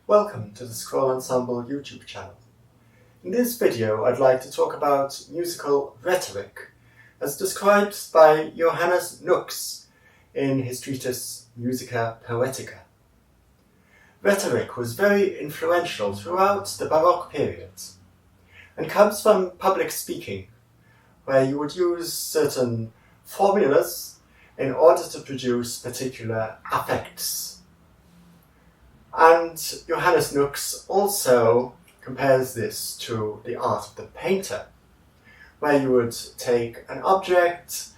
Welcome to the Scroll Ensemble YouTube channel. In this video I'd like to talk about musical rhetoric as described by Johannes Nucius in his treatise Musica Poeticae. Rhetoric was very influential throughout the Baroque period and comes from public speaking, where you would use certain formulas in order to produce particular affects. And Johannes Nucius also compares this to the art of the painter, where you would take an object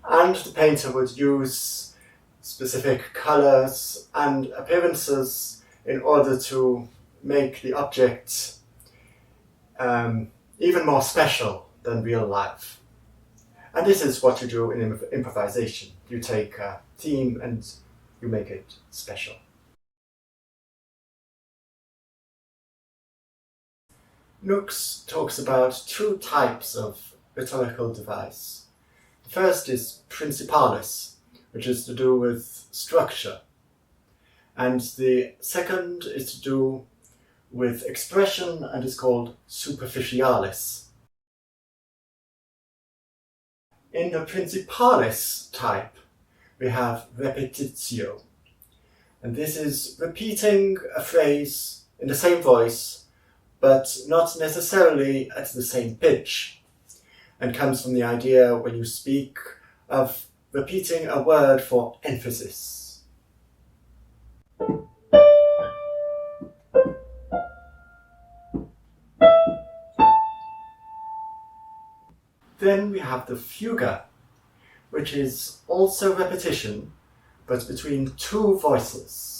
and the painter would use specific colours and appearances in order to make the object even more special than real life. And this is what you do in improvisation. You take a theme and you make it special. Nucius talks about two types of rhetorical device. The first is principalis, which is to do with structure, and the second is to do with expression and is called superficialis. In the principalis type, we have repetitio, and this is repeating a phrase in the same voice but not necessarily at the same pitch, and comes from the idea when you speak of repeating a word for emphasis. Then we have the fuga, which is also repetition, but between two voices.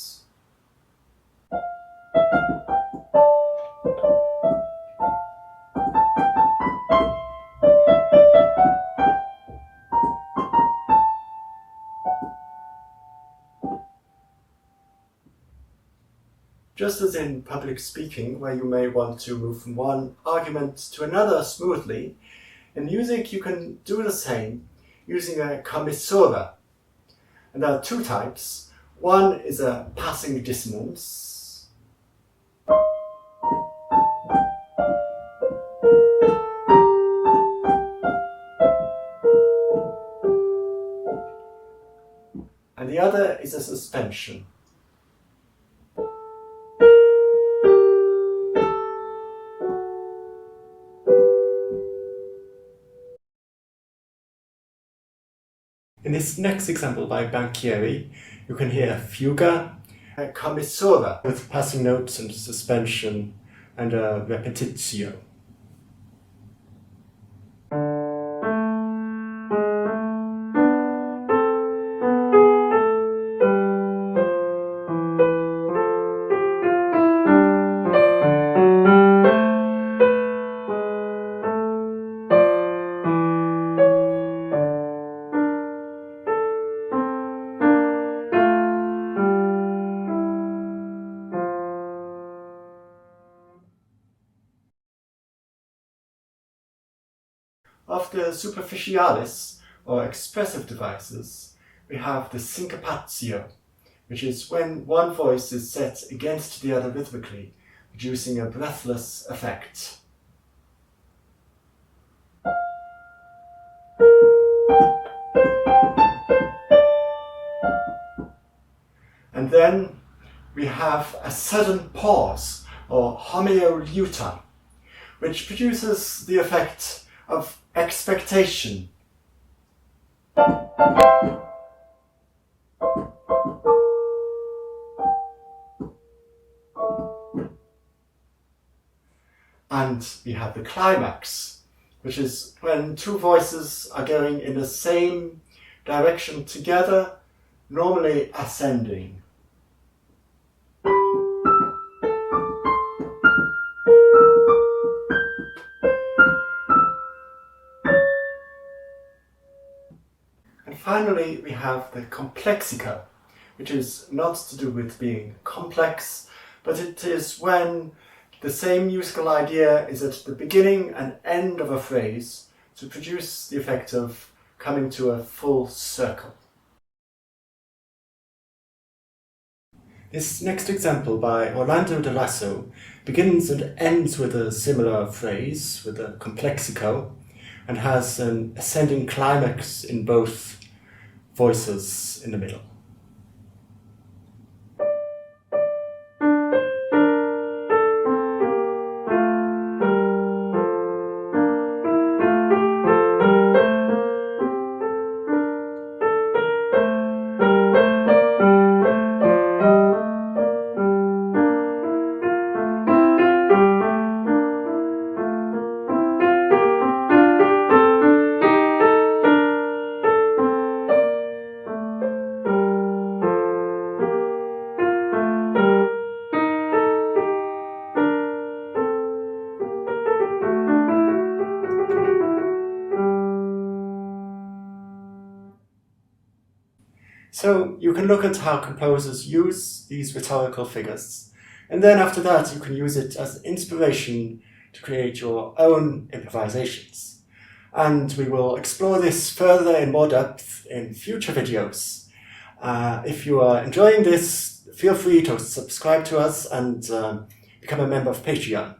Just as in public speaking, where you may want to move from one argument to another smoothly, in music you can do the same using a commissura. And there are two types. One is a passing dissonance, and the other is a suspension. In this next example by Banchieri, you can hear a fuga, a commissura with passing notes and suspension, and a repetitio. Of the superficialis, or expressive devices, we have the syncopatio, which is when one voice is set against the other rhythmically, producing a breathless effect. And then we have a sudden pause, or homeoleuta, which produces the effect of expectation. And we have the climax, which is when two voices are going in the same direction together, normally ascending. Finally, we have the complexica, which is not to do with being complex, but it is when the same musical idea is at the beginning and end of a phrase to produce the effect of coming to a full circle. This next example by Orlando de Lasso begins and ends with a similar phrase, with a complexico, and has an ascending climax in both voices in the middle. So you can look at how composers use these rhetorical figures, and then after that you can use it as inspiration to create your own improvisations. And we will explore this further in more depth in future videos. If you are enjoying this, feel free to subscribe to us and become a member of Patreon.